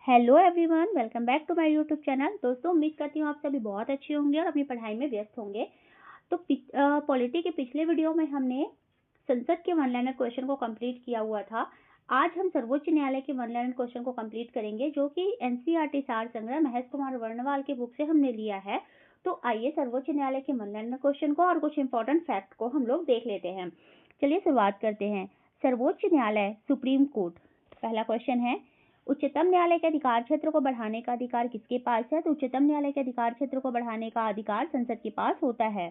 Hello everyone, welcome back to my YouTube channel. दोस्तों, उम्मीद करती हूँ आप सभी बहुत अच्छे होंगे और अपनी पढ़ाई में व्यस्त होंगे। तो पॉलिटी के पिछले वीडियो में हमने संसद के वन लाइनर क्वेश्चन को कंप्लीट किया हुआ था। आज हम सर्वोच्च न्यायालय के वन लाइनर क्वेश्चन को कंप्लीट करेंगे, जो कि एनसीईआरटी सार संग्रह महेश कुमार वर्णवाल के बुक से हमने लिया है। तो आइए सर्वोच्च न्यायालय के वन लाइनर क्वेश्चन को और कुछ इंपॉर्टेंट फैक्ट को हम लोग देख लेते हैं। चलिए शुरुआत करते हैं। सर्वोच्च न्यायालय, सुप्रीम कोर्ट। पहला क्वेश्चन है, उच्चतम न्यायालय के अधिकार क्षेत्र को बढ़ाने का अधिकार किसके पास है? तो उच्चतम न्यायालय के अधिकार क्षेत्र को बढ़ाने का अधिकार संसद के पास होता है।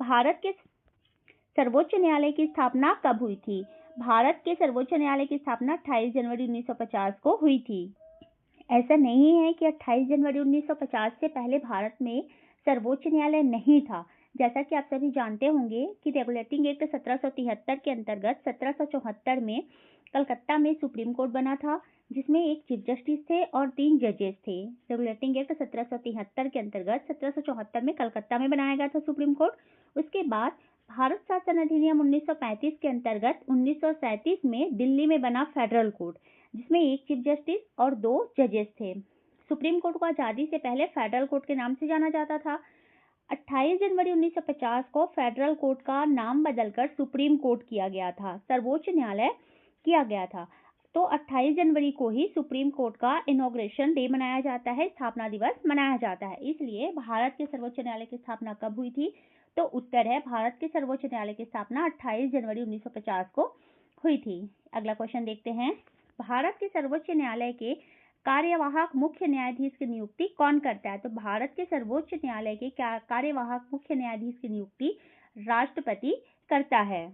भारत के सर्वोच्च न्यायालय की स्थापना कब हुई थी? भारत के सर्वोच्च न्यायालय की स्थापना 28 जनवरी 1950 को हुई थी। ऐसा नहीं है कि 28 जनवरी 1950 से पहले भारत में सर्वोच्च न्यायालय नहीं था। जैसा कि आप सभी जानते होंगे कि रेगुलेटिंग एक्ट 1773 के अंतर्गत 1774 में कलकत्ता में सुप्रीम कोर्ट बना था, जिसमें एक चीफ जस्टिस थे और 3 जजेस थे। रेगुलेटिंग एक्ट 1773 के अंतर्गत 1774 में कलकत्ता में बनाया गया था सुप्रीम कोर्ट। उसके बाद भारत शासन अधिनियम 1935 के अंतर्गत 1937 में दिल्ली में बना फेडरल कोर्ट, जिसमें एक चीफ जस्टिस और 2 जजेस थे। सुप्रीम कोर्ट को आजादी से पहले फेडरल कोर्ट के नाम से जाना जाता था। 28 जनवरी 1950 को फेडरल कोर्ट का नाम बदलकर सुप्रीम कोर्ट किया गया था, सर्वोच्च न्यायालय किया गया था। तो 28 जनवरी को ही सुप्रीम कोर्ट का इनॉग्रेशन डे मनाया जाता है, स्थापना दिवस मनाया जाता है। इसलिए भारत के सर्वोच्च न्यायालय की स्थापना कब हुई थी? तो उत्तर है, भारत के सर्वोच्च न्यायालय की स्थापना 28 जनवरी 1950 को हुई थी। अगला क्वेश्चन देखते हैं। भारत के सर्वोच्च न्यायालय के कार्यवाहक मुख्य न्यायाधीश की नियुक्ति कौन करता है? तो भारत के सर्वोच्च न्यायालय के कार्यवाहक मुख्य न्यायाधीश की नियुक्ति राष्ट्रपति करता है।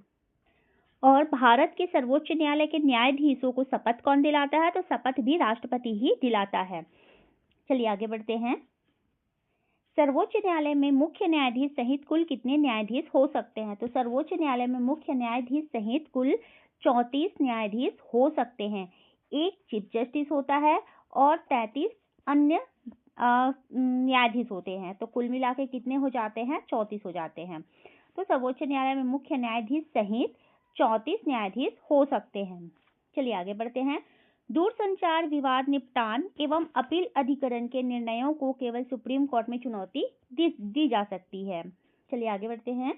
और भारत के सर्वोच्च न्यायालय के न्यायाधीशों को शपथ कौन दिलाता है? तो शपथ भी राष्ट्रपति ही दिलाता है। चलिए आगे बढ़ते हैं। सर्वोच्च न्यायालय में मुख्य न्यायाधीश सहित कुल कितने न्यायाधीश हो सकते हैं? तो सर्वोच्च न्यायालय में मुख्य न्यायाधीश सहित कुल 34 न्यायाधीश हो सकते हैं। एक चीफ जस्टिस होता है और 33 अन्य न्यायाधीश होते हैं। तो कुल मिला के कितने हो जाते हैं? 34 हो जाते हैं। तो सर्वोच्च न्यायालय में मुख्य न्यायाधीश सहित 34 न्यायाधीश हो सकते हैं। चलिए आगे बढ़ते हैं। दूरसंचार विवाद निपटान एवं अपील अधिकरण के निर्णयों को केवल सुप्रीम कोर्ट में चुनौती दी जा सकती है। चलिए आगे बढ़ते हैं।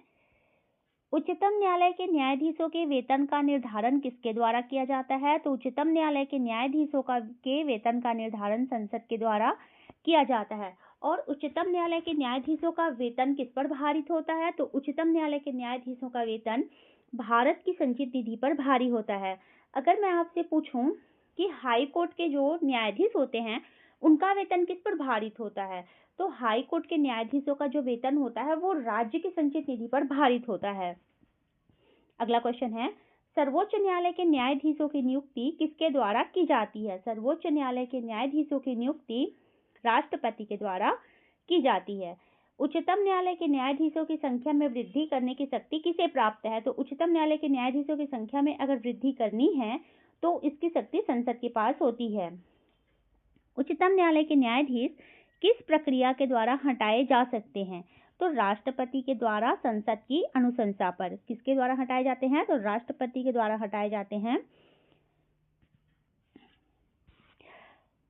उच्चतम न्यायालय के न्यायाधीशों के वेतन का निर्धारण किसके द्वारा किया जाता है? तो उच्चतम न्यायालय के न्यायाधीशों के वेतन का निर्धारण संसद के द्वारा किया जाता है। और उच्चतम न्यायालय के न्यायाधीशों का वेतन किस पर भारित होता है? तो उच्चतम न्यायालय के न्यायाधीशों का वेतन भारत की संचित निधि पर भारी होता है। अगर मैं आपसे पूछूं कि हाई कोर्ट के जो न्यायाधीश होते हैं उनका वेतन किस पर भारित होता है, तो हाई कोर्ट के न्यायाधीशों का जो वेतन होता है वो राज्य की संचित निधि पर भारित होता है। अगला क्वेश्चन है, सर्वोच्च न्यायालय के न्यायाधीशों की नियुक्ति किसके द्वारा की जाती है? सर्वोच्च न्यायालय के न्यायाधीशों की नियुक्ति राष्ट्रपति के द्वारा की जाती है। उच्चतम न्यायालय के न्यायाधीशों की संख्या में वृद्धि करने की शक्ति किसे प्राप्त है? तो उच्चतम न्यायालय के न्यायाधीशों की संख्या में अगर वृद्धि करनी है तो इसकी शक्ति संसद के पास होती है। उच्चतम न्यायालय के न्यायाधीश किस प्रक्रिया के द्वारा हटाए जा सकते हैं? तो राष्ट्रपति के द्वारा संसद की अनुशंसा पर। किसके द्वारा हटाए जाते हैं? तो राष्ट्रपति के द्वारा हटाए जाते हैं।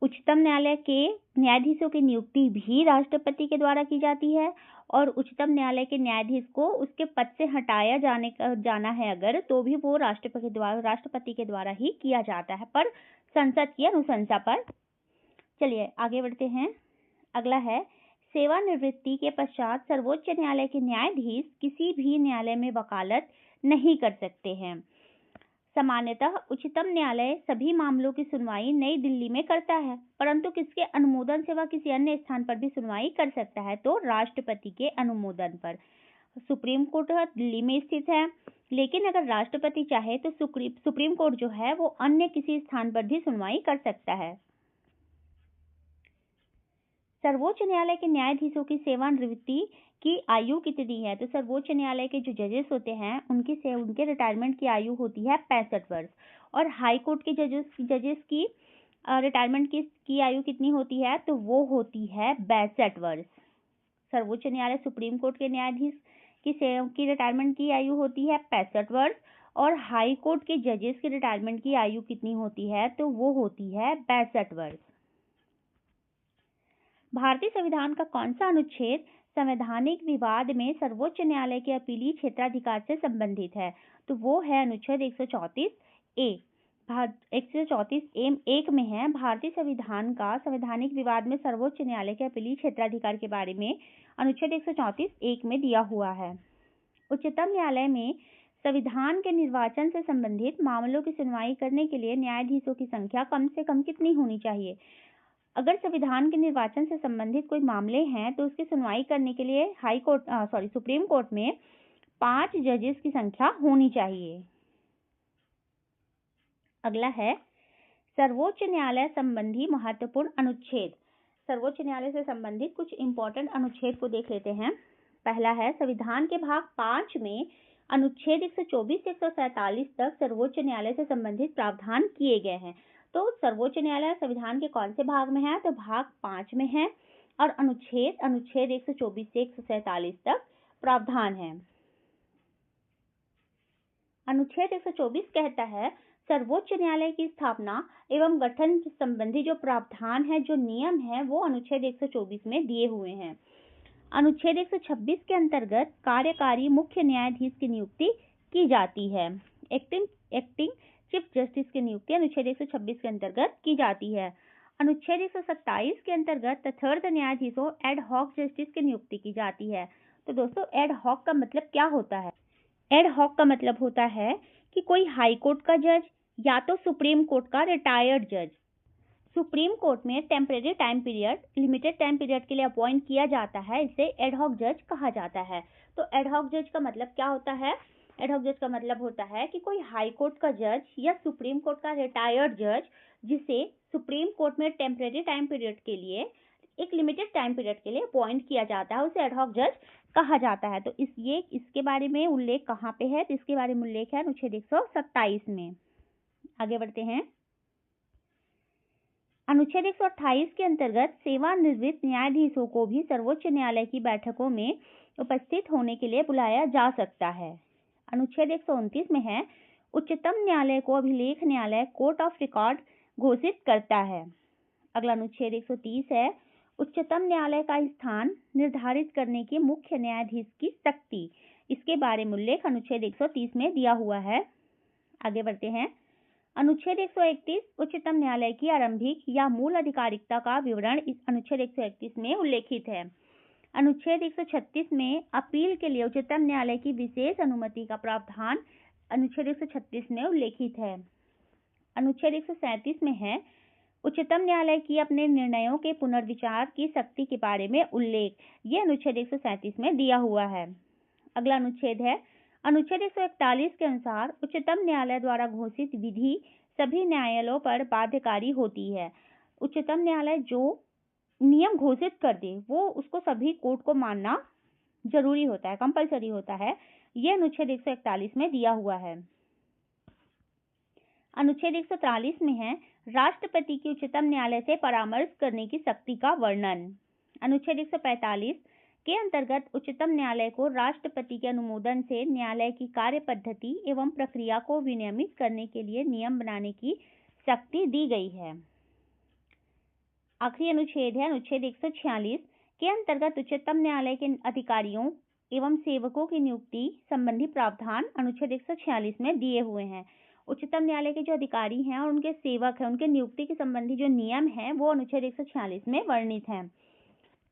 उच्चतम न्यायालय के न्यायाधीशों की नियुक्ति भी राष्ट्रपति के द्वारा की जाती है। और उच्चतम न्यायालय के न्यायाधीश को उसके पद से हटाया जाना है अगर, तो भी वो राष्ट्रपति के द्वारा ही किया जाता है, पर संसद की अनुशंसा पर। चलिए आगे बढ़ते हैं। अगला है, सेवानिवृत्ति के पश्चात सर्वोच्च न्यायालय के न्यायाधीश किसी भी न्यायालय में वकालत नहीं कर सकते हैं। सामान्यतः उच्चतम न्यायालय सभी मामलों की सुनवाई नई दिल्ली में करता है, परंतु किसके अनुमोदन से वह किसी अन्य स्थान पर भी सुनवाई कर सकता है? तो राष्ट्रपति के अनुमोदन पर। सुप्रीम कोर्ट दिल्ली में स्थित है, लेकिन अगर राष्ट्रपति चाहे तो सुप्रीम कोर्ट जो है वो अन्य किसी स्थान पर भी सुनवाई कर सकता है। सर्वोच्च न्यायालय के न्यायाधीशों की सेवानिवृत्ति की आयु कितनी है? तो सर्वोच्च न्यायालय के जो जजेस होते हैं उनके रिटायरमेंट की आयु होती है 65 वर्ष। और हाई कोर्ट के जजेस की रिटायरमेंट की आयु कितनी होती है? तो वो होती है 62 वर्ष। सर्वोच्च न्यायालय सुप्रीम कोर्ट के न्यायाधीश की रिटायरमेंट की आयु होती है 65 वर्ष। और हाई कोर्ट के जजेस की रिटायरमेंट की आयु कितनी होती है? तो वो होती है 62 वर्ष। भारतीय संविधान का कौन सा अनुच्छेद संवैधानिक विवाद में सर्वोच्च न्यायालय के अपीलीय क्षेत्राधिकार से संबंधित है? तो वो है अनुच्छेद 134 ए। 134 एम एक में है, भारतीय संविधान का संवैधानिक विवाद में सर्वोच्च न्यायालय के अपीलीय क्षेत्राधिकार के बारे में अनुच्छेद 134 एक में दिया हुआ है। उच्चतम न्यायालय में संविधान के निर्वाचन से संबंधित मामलों की सुनवाई करने के लिए न्यायाधीशों की संख्या कम से कम कितनी होनी चाहिए? अगर संविधान के निर्वाचन से संबंधित कोई मामले हैं तो उसकी सुनवाई करने के लिए सुप्रीम कोर्ट में 5 जजेस की संख्या होनी चाहिए। अगला है सर्वोच्च न्यायालय संबंधी महत्वपूर्ण अनुच्छेद। सर्वोच्च न्यायालय से संबंधित कुछ इंपॉर्टेंट अनुच्छेद को देख लेते हैं। पहला है संविधान के भाग 5 में अनुच्छेद 124 से 147 तक सर्वोच्च न्यायालय से संबंधित प्रावधान किए गए हैं। तो सर्वोच्च न्यायालय संविधान के कौन से भाग में है? तो भाग 5 में है और अनुच्छेद 124 से 147 तक प्रावधान है। अनुच्छेद 124 कहता है सर्वोच्च न्यायालय की स्थापना एवं गठन संबंधी जो प्रावधान है, जो नियम है, वो अनुच्छेद 124 में दिए हुए हैं। अनुच्छेद 126 के अंतर्गत कार्यकारी मुख्य न्यायाधीश की नियुक्ति की जाती है। एक्टिंग चीफ जस्टिस की नियुक्ति अनुच्छेद 126 के अंतर्गत की जाती है। अनुच्छेद 127 के अंतर्गत तथार्थ न्यायाधीशों एड हॉक जस्टिस की नियुक्ति की जाती है। तो दोस्तों, एड हॉक का मतलब क्या होता है? एड हॉक का मतलब होता है कि कोई हाई कोर्ट का जज या तो सुप्रीम कोर्ट का रिटायर्ड जज सुप्रीम कोर्ट में temporary time period, limited time period के लिए अपॉइंट किया जाता है, इसे एड हॉक जज कहा जाता है। तो एड हॉक जज का मतलब क्या होता है? एड हॉक जज का मतलब होता है कि कोई हाई कोर्ट का जज या सुप्रीम कोर्ट का रिटायर्ड जज जिसे सुप्रीम कोर्ट में टेम्परेरी टाइम पीरियड के लिए, एक लिमिटेड टाइम पीरियड के लिए अपॉइंट किया जाता है, उसे एड हॉक जज कहा जाता है। तो इसके बारे में उल्लेख कहाँ पे है? तो इसके बारे में उल्लेख है अनुच्छेद 127 में। आगे बढ़ते हैं। अनुच्छेद 128 के अंतर्गत सेवानिवृत्त न्यायाधीशों को भी सर्वोच्च न्यायालय की बैठकों में उपस्थित होने के लिए बुलाया जा सकता है। अनुच्छेद 129 में है उच्चतम न्यायालय को अभिलेख न्यायालय कोर्ट ऑफ रिकॉर्ड घोषित करता है। अगला अनुच्छेद 130 है उच्चतम न्यायालय का स्थान निर्धारित करने की मुख्य न्यायाधीश की शक्ति। इसके बारे में उल्लेख अनुच्छेद 130 में दिया हुआ है। आगे बढ़ते हैं। अनुच्छेद 131 उच्चतम न्यायालय की आरंभिक या मूल अधिकारिकता का विवरण इस अनुच्छेद 131 में उल्लेखित है। अनुच्छेद 136 में अपील के लिए उच्चतम न्यायालय की विशेष अनुमति का प्रावधान अनुच्छेद 136 में उल्लेखित है। अनुच्छेद 137 में है उच्चतम न्यायालय की अपने निर्णयों के पुनर्विचार की शक्ति के बारे में उल्लेख, यह अनुच्छेद 137 में दिया हुआ है। अगला अनुच्छेद है अनुच्छेद 141 के अनुसार उच्चतम न्यायालय द्वारा घोषित विधि सभी न्यायालयों पर बाध्यकारी होती है। उच्चतम न्यायालय जो नियम घोषित कर दे वो उसको सभी कोर्ट को मानना जरूरी होता है, कंपलसरी होता है। यह अनुच्छेद 141 में दिया हुआ है। अनुच्छेद 143 में है राष्ट्रपति की उच्चतम न्यायालय से परामर्श करने की शक्ति का वर्णन। अनुच्छेद 145 के अंतर्गत उच्चतम न्यायालय को राष्ट्रपति के अनुमोदन से न्यायालय की कार्य पद्धति एवं प्रक्रिया को विनियमित करने के लिए नियम बनाने की शक्ति दी गई है। आखिरी अनुच्छेद है अनुच्छेद 146 के अंतर्गत उच्चतम न्यायालय के अधिकारियों एवं सेवकों की नियुक्ति संबंधी प्रावधान अनुच्छेद 146 में दिए हुए हैं। उच्चतम न्यायालय के जो अधिकारी हैं और उनके सेवक हैं, उनके नियुक्ति के संबंधी जो नियम हैं वो अनुच्छेद 146 में वर्णित हैं।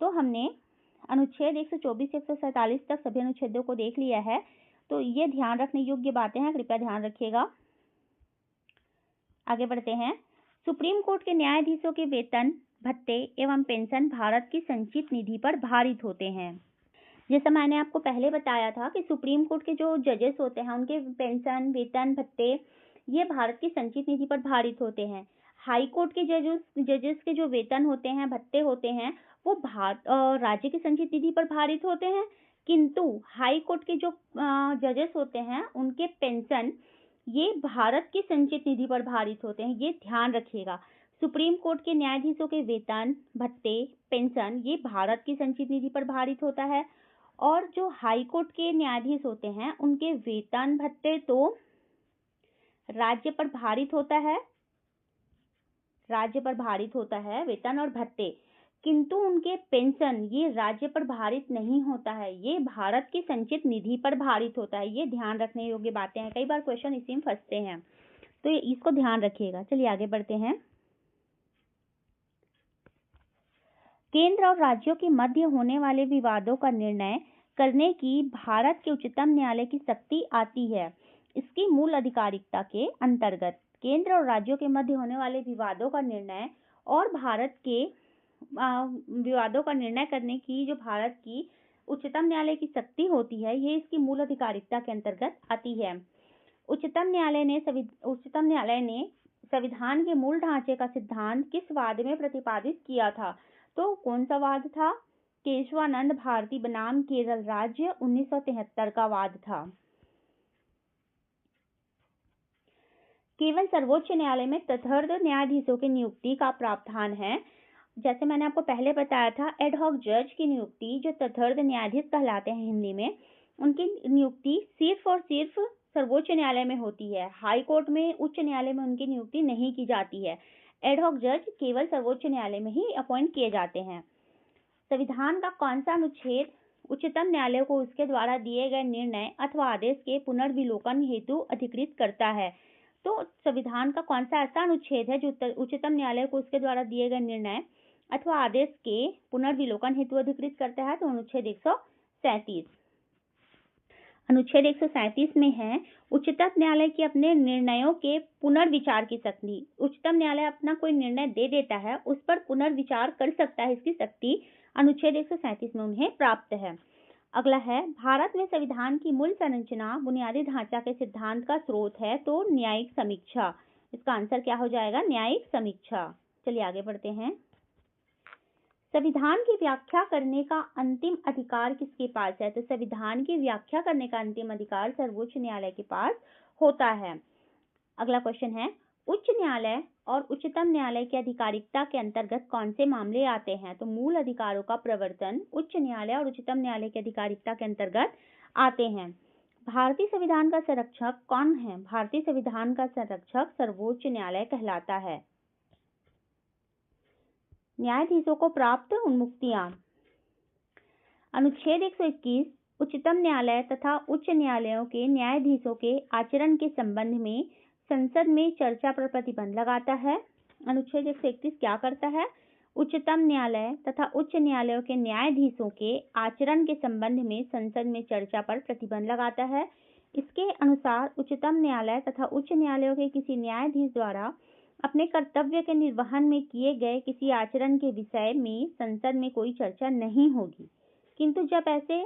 तो हमने अनुच्छेद 124 से 147 तक सभी अनुच्छेदों को देख लिया है। तो ये ध्यान रखने योग्य बातें हैं, कृपया ध्यान रखिएगा। आगे बढ़ते हैं। सुप्रीम कोर्ट के न्यायाधीशों के वेतन, भत्ते एवं पेंशन भारत की संचित निधि पर भारित होते हैं। जैसा मैंने आपको पहले बताया था कि सुप्रीम कोर्ट के जो जजेस होते हैं उनके पेंशन, वेतन, भत्ते ये भारत की संचित निधि पर भारित होते हैं। हाई कोर्ट के जजेस के जो वेतन होते हैं, भत्ते होते हैं, वो राज्य की संचित निधि पर भारित होते हैं, किंतु हाई कोर्ट के जो जजेस होते हैं उनके पेंशन ये भारत की संचित निधि पर भारित होते हैं। ये ध्यान रखिएगा। सुप्रीम कोर्ट के न्यायाधीशों के वेतन, भत्ते, पेंशन ये भारत की संचित निधि पर भारित होता है और जो हाई कोर्ट के न्यायाधीश होते हैं उनके वेतन, भत्ते तो राज्य पर भारित होता है, राज्य पर भारित होता है वेतन और भत्ते। किंतु उनके पेंशन ये राज्य पर भारित नहीं होता है, ये भारत की संचित निधि पर भारित होता है। ये ध्यान रखने योग्य बातें हैं, कई बार क्वेश्चन इसी में फंसते हैं, तो इसको ध्यान रखिएगा। चलिए आगे बढ़ते हैं। केंद्र और राज्यों के मध्य होने वाले विवादों का निर्णय करने की भारत के उच्चतम न्यायालय की शक्ति आती है। इसकी मूल अधिकारिकता के अंतर्गत केंद्र और राज्यों के मध्य होने वाले विवादों का निर्णय और भारत के विवादों का निर्णय करने की जो भारत की उच्चतम न्यायालय की शक्ति होती है, ये इसकी मूल अधिकारिकता के अंतर्गत आती है। उच्चतम न्यायालय ने संविधान के मूल ढांचे का सिद्धांत किस वाद में प्रतिपादित किया था? तो कौन सा वाद था? केशवानंद भारती बनाम केरल राज्य 1973 का वाद था। केवल सर्वोच्च न्यायालय में तथार्थ न्यायाधीशों की नियुक्ति का प्रावधान है। जैसे मैंने आपको पहले बताया था, एड हॉक जज की नियुक्ति, जो तथार्थ न्यायाधीश कहलाते हैं हिंदी में, उनकी नियुक्ति सिर्फ और सिर्फ सर्वोच्च न्यायालय में होती है। हाई कोर्ट में, उच्च न्यायालय में उनकी नियुक्ति नहीं की जाती है। एड हॉक जज केवल सर्वोच्च न्यायालय में ही अपॉइंट किए जाते हैं। संविधान का कौन सा अनुच्छेद उच्चतम न्यायालय को उसके द्वारा दिए गए निर्णय अथवा आदेश के पुनर्विलोकन हेतु अधिकृत करता है? तो संविधान का कौन सा ऐसा अनुच्छेद है जो उच्चतम न्यायालय को उसके द्वारा दिए गए निर्णय अथवा आदेश के पुनर्विलोकन हेतु अधिकृत करता है? तो अनुच्छेद 137। अनुच्छेद 137 में है, उच्चतम न्यायालय की अपने निर्णयों के पुनर्विचार की शक्ति। उच्चतम न्यायालय अपना कोई निर्णय दे देता है, उस पर पुनर्विचार कर सकता है, इसकी शक्ति अनुच्छेद 137 में उन्हें प्राप्त है। अगला है, भारत में संविधान की मूल संरचना बुनियादी ढांचा के सिद्धांत का स्रोत है, तो न्यायिक समीक्षा। इसका आंसर क्या हो जाएगा? न्यायिक समीक्षा। चलिए आगे बढ़ते हैं। संविधान की व्याख्या करने का अंतिम अधिकार किसके पास है? तो संविधान की व्याख्या करने का अंतिम अधिकार सर्वोच्च न्यायालय के पास होता है। अगला क्वेश्चन है, उच्च न्यायालय और उच्चतम न्यायालय की अधिकारिकता के अंतर्गत कौन से मामले आते हैं? तो मूल अधिकारों का प्रवर्तन उच्च न्यायालय और उच्चतम न्यायालय की अधिकारिकता के अंतर्गत आते हैं। भारतीय संविधान का संरक्षक कौन है? भारतीय संविधान का संरक्षक सर्वोच्च न्यायालय कहलाता है। न्यायाधीशों को प्राप्त उन्मुक्तियां। अनुच्छेद 121 उच्चतम न्यायालय तथा उच्च न्यायालयों के न्यायाधीशों के आचरण के संबंध में संसद में चर्चा पर प्रतिबंध लगाता है। अनुच्छेद 131 क्या करता है? उच्चतम न्यायालय तथा उच्च न्यायालयों के न्यायाधीशों के आचरण के संबंध में संसद में चर्चा पर प्रतिबंध लगाता है। इसके अनुसार उच्चतम न्यायालय तथा उच्च न्यायालयों के किसी न्यायाधीश द्वारा अपने कर्तव्य के निर्वहन में किए गए किसी आचरण के विषय में संसद में कोई चर्चा नहीं होगी, किंतु जब ऐसे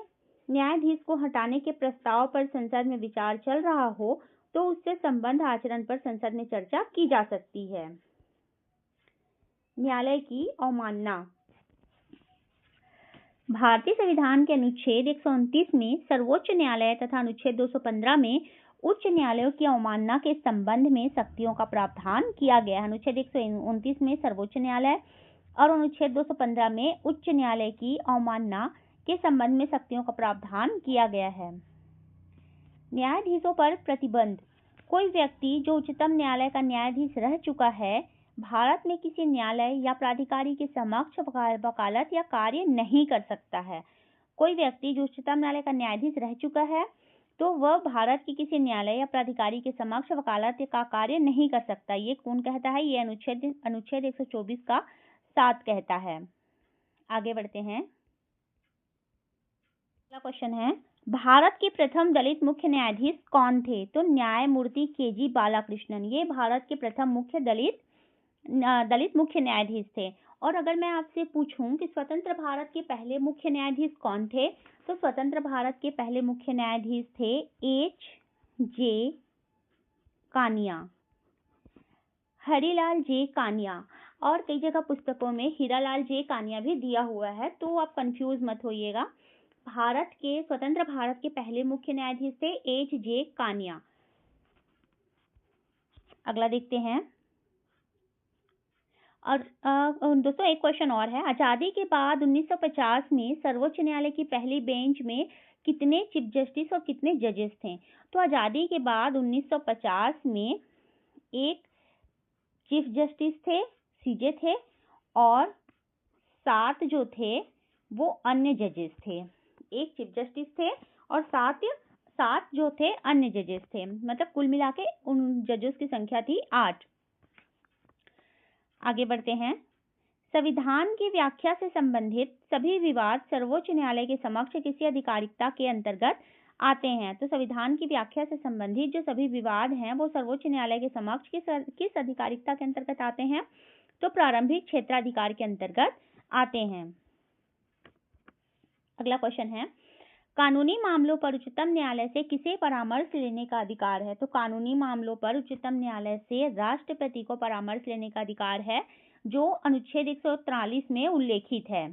न्यायाधीश को हटाने के प्रस्ताव पर संसद में विचार चल रहा हो तो उससे संबंध आचरण पर संसद में चर्चा की जा सकती है। न्यायालय की अवमानना। भारतीय संविधान के अनुच्छेद 129 में सर्वोच्च न्यायालय तथा अनुच्छेद 215 में उच्च न्यायालयों की अवमानना के संबंध में शक्तियों का प्रावधान किया गया है। अनुच्छेद 129 में सर्वोच्च न्यायालय और अनुच्छेद 215 में उच्च न्यायालय की अवमानना के संबंध में शक्तियों का प्रावधान किया गया है। न्यायाधीशों पर प्रतिबंध। कोई व्यक्ति जो उच्चतम न्यायालय का न्यायाधीश रह चुका है, भारत में किसी न्यायालय या प्राधिकारी के समक्ष वकालत या कार्य नहीं कर सकता है। कोई व्यक्ति जो उच्चतम न्यायालय का न्यायाधीश रह चुका है तो वह भारत के किसी न्यायालय या प्राधिकारी के समक्ष वकालत का कार्य नहीं कर सकता। ये कौन कहता है? ये अनुच्छेद 124 का 7 कहता है। आगे बढ़ते हैं। अगला क्वेश्चन है, भारत के प्रथम दलित मुख्य न्यायाधीश कौन थे? तो न्यायमूर्ति के.जी. बालाकृष्णन, ये भारत के प्रथम दलित मुख्य न्यायाधीश थे। और अगर मैं आपसे पूछूं कि स्वतंत्र भारत के पहले मुख्य न्यायाधीश कौन थे, तो स्वतंत्र भारत के पहले मुख्य न्यायाधीश थे H.J. कानिया, हरिलाल जे कानिया, और कई जगह पुस्तकों में हीरालाल जे कानिया भी दिया हुआ है, तो आप कंफ्यूज मत होइएगा। स्वतंत्र भारत के पहले मुख्य न्यायाधीश थे H.J. कानिया। अगला देखते हैं। और दोस्तों एक क्वेश्चन और है, आजादी के बाद 1950 में सर्वोच्च न्यायालय की पहली बेंच में कितने चीफ जस्टिस और कितने जजेस थे? तो आजादी के बाद 1950 में एक चीफ जस्टिस थे, सीजे थे, और 7 जो थे वो अन्य जजेस थे। एक चीफ जस्टिस थे और 7 जो थे अन्य जजेस थे, मतलब कुल मिला के उन जजेस की संख्या थी 8। आगे बढ़ते हैं। संविधान की व्याख्या से संबंधित सभी विवाद सर्वोच्च न्यायालय के समक्ष किसी अधिकारिकता के अंतर्गत आते हैं। तो संविधान की व्याख्या से संबंधित जो सभी विवाद हैं वो सर्वोच्च न्यायालय के समक्ष किस अधिकारिकता के अंतर्गत आते हैं? तो प्रारंभिक क्षेत्राधिकार के अंतर्गत आते हैं। अगला क्वेश्चन है, कानूनी मामलों पर उच्चतम न्यायालय से किसे परामर्श लेने का अधिकार है? तो कानूनी मामलों पर उच्चतम न्यायालय से राष्ट्रपति को परामर्श लेने का अधिकार है, जो अनुच्छेद 143 में उल्लेखित है।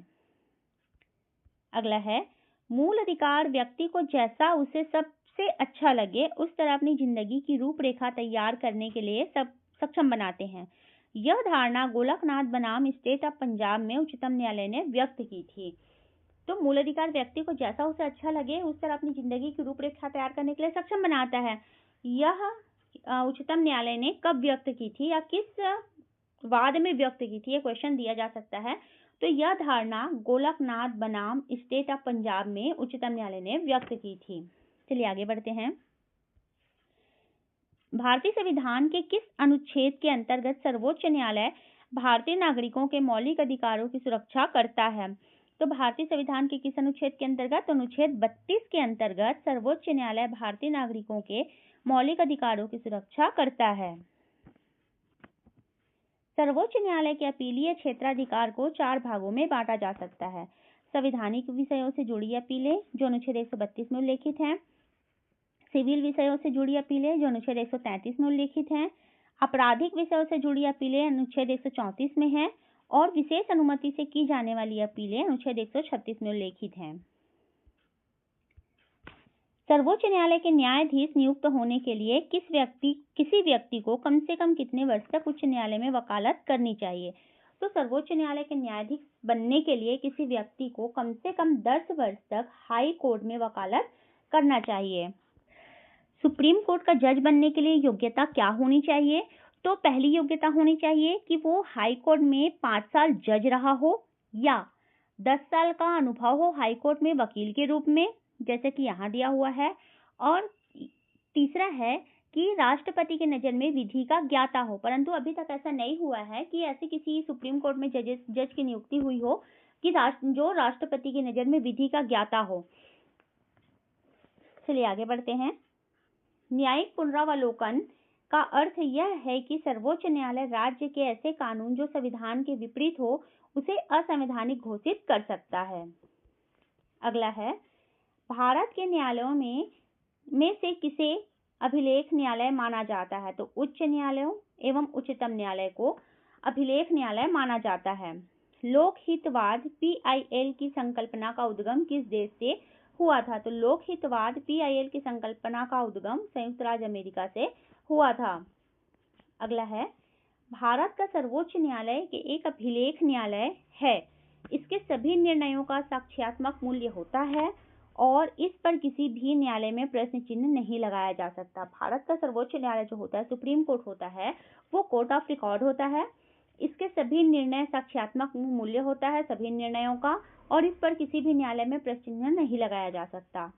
अगला है, मूल अधिकार व्यक्ति को जैसा उसे सबसे अच्छा लगे उस तरह अपनी जिंदगी की रूपरेखा तैयार करने के लिए सक्षम बनाते हैं। यह धारणा गोलकनाथ बनाम स्टेट ऑफ पंजाब में उच्चतम न्यायालय ने व्यक्त की थी। तो मूल अधिकार व्यक्ति को जैसा उसे अच्छा लगे उस तरह अपनी जिंदगी की रूपरेखा तैयार करने के लिए सक्षम बनाता है। यह उच्चतम न्यायालय ने कब व्यक्त की थी या किस वाद में व्यक्त की थी, यह क्वेश्चन दिया जा सकता है। तो यह धारणा गोलकनाथ बनाम स्टेट ऑफ पंजाब में उच्चतम न्यायालय ने व्यक्त की थी। चलिए आगे बढ़ते हैं। भारतीय संविधान के किस अनुच्छेद के अंतर्गत सर्वोच्च न्यायालय भारतीय नागरिकों के मौलिक अधिकारों की सुरक्षा करता है? तो भारतीय संविधान के किस अनुच्छेद के अंतर्गत? अनुच्छेद 32 के अंतर्गत सर्वोच्च न्यायालय भारतीय नागरिकों के मौलिक अधिकारों की सुरक्षा करता है। सर्वोच्च न्यायालय के अपीलीय क्षेत्राधिकार को 4 भागों में बांटा जा सकता है। संवैधानिक विषयों से जुड़ी अपीलें जो अनुच्छेद 132 में उल्लेखित हैं, सिविल विषयों से जुड़ी अपीलें जो अनुच्छेद 133 में उल्लेखित हैं, आपराधिक विषयों से जुड़ी अपीलें अनुच्छेद 134 में हैं और विशेष अनुमति से की जाने वाली अपीलें अनुच्छेद 136 में उल्लेखित हैं। सर्वोच्च न्यायालय के न्यायाधीश नियुक्त होने के लिए किसी व्यक्ति को कम से कम कितने वर्ष तक उच्च न्यायालय में वकालत करनी चाहिए? तो सर्वोच्च न्यायालय के न्यायाधीश बनने के लिए किसी व्यक्ति को कम से कम 10 वर्ष तक हाई कोर्ट में वकालत करना चाहिए। सुप्रीम कोर्ट का जज बनने के लिए योग्यता क्या होनी चाहिए? तो पहली योग्यता होनी चाहिए कि वो हाई कोर्ट में 5 साल जज रहा हो या 10 साल का अनुभव हो हाई कोर्ट में वकील के रूप में, जैसे कि यहाँ दिया हुआ है। और तीसरा है कि राष्ट्रपति की नज़र में विधि का ज्ञाता हो, परंतु अभी तक ऐसा नहीं हुआ है कि ऐसी किसी सुप्रीम कोर्ट में जज की नियुक्ति हुई हो कि जो राष्ट्रपति की नज़र में विधि का ज्ञाता हो। चलिए आगे बढ़ते हैं। न्यायिक पुनरावलोकन का अर्थ यह है कि सर्वोच्च न्यायालय राज्य के ऐसे कानून जो संविधान के विपरीत हो उसे असंवैधानिक घोषित कर सकता है। अगला है, भारत के न्यायालयों में से किसे अभिलेख न्यायालय माना जाता है? तो उच्च न्यायालयों एवं उच्चतम न्यायालय को अभिलेख न्यायालय माना जाता है। लोकहितवाद PIL की संकल्पना का उद्गम किस देश से हुआ था? तो लोकहितवाद PIL की संकल्पना का उद्गम संयुक्त राज्य अमेरिका से हुआ था। अगला है, भारत का सर्वोच्च न्यायालय के एक अभिलेख न्यायालय है। इसके सभी निर्णयों का साक्ष्यात्मक मूल्य होता है और इस पर किसी भी न्यायालय में प्रश्न चिन्ह नहीं लगाया जा सकता। भारत का सर्वोच्च न्यायालय जो होता है, सुप्रीम कोर्ट होता है, वो कोर्ट ऑफ रिकॉर्ड होता है। इसके सभी निर्णय साक्ष्यात्मक मूल्य होता है सभी निर्णयों का, और इस पर किसी भी न्यायालय में प्रश्न चिन्ह नहीं लगाया जा सकता।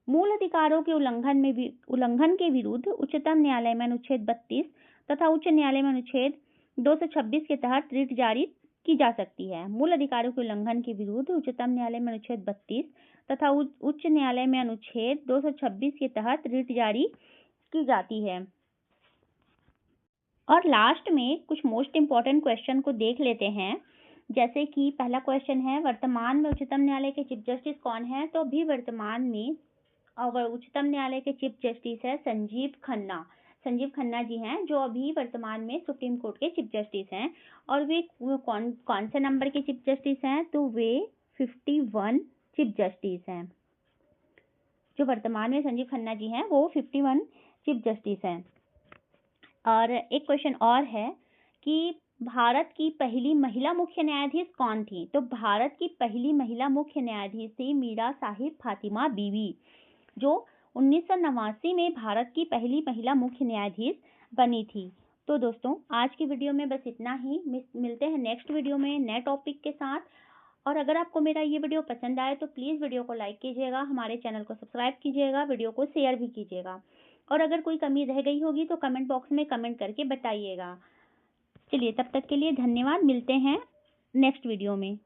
मूल अधिकारों के उल्लंघन के विरुद्ध उच्चतम न्यायालय में अनुच्छेद 32 तथा उच्च न्यायालय में अनुच्छेद 226 के तहत रिट जारी की जा सकती है। मूल अधिकारों के उल्लंघन के विरुद्ध उच्चतम न्यायालय में अनुच्छेद 32 तथा उच्च न्यायालय में अनुच्छेद 226 के तहत रिट जारी की जाती है। और लास्ट में कुछ मोस्ट इम्पोर्टेंट क्वेश्चन को देख लेते हैं। जैसे कि पहला क्वेश्चन है, वर्तमान में उच्चतम न्यायालय के चीफ जस्टिस कौन है? तो अभी वर्तमान में उच्चतम न्यायालय के चीफ जस्टिस है संजीव खन्ना। संजीव खन्ना जी हैं जो अभी वर्तमान में सुप्रीम कोर्ट के चीफ जस्टिस हैं। और वे कौन से नंबर के चीफ जस्टिस हैं? तो वे 51 चीफ जस्टिस हैं। जो वर्तमान में संजीव खन्ना जी हैं वो 51 चीफ जस्टिस हैं। और एक क्वेश्चन और है कि भारत की पहली महिला मुख्य न्यायाधीश कौन थी? तो भारत की पहली महिला मुख्य न्यायाधीश थी मीरा साहिब फातिमा बीवी, जो 1989 में भारत की पहली महिला मुख्य न्यायाधीश बनी थी। तो दोस्तों आज की वीडियो में बस इतना ही। मिलते हैं नेक्स्ट वीडियो में नए टॉपिक के साथ। और अगर आपको मेरा ये वीडियो पसंद आए तो प्लीज़ वीडियो को लाइक कीजिएगा, हमारे चैनल को सब्सक्राइब कीजिएगा, वीडियो को शेयर भी कीजिएगा। और अगर कोई कमी रह गई होगी तो कमेंट बॉक्स में कमेंट करके बताइएगा। चलिए तब तक के लिए धन्यवाद। मिलते हैं नेक्स्ट वीडियो में।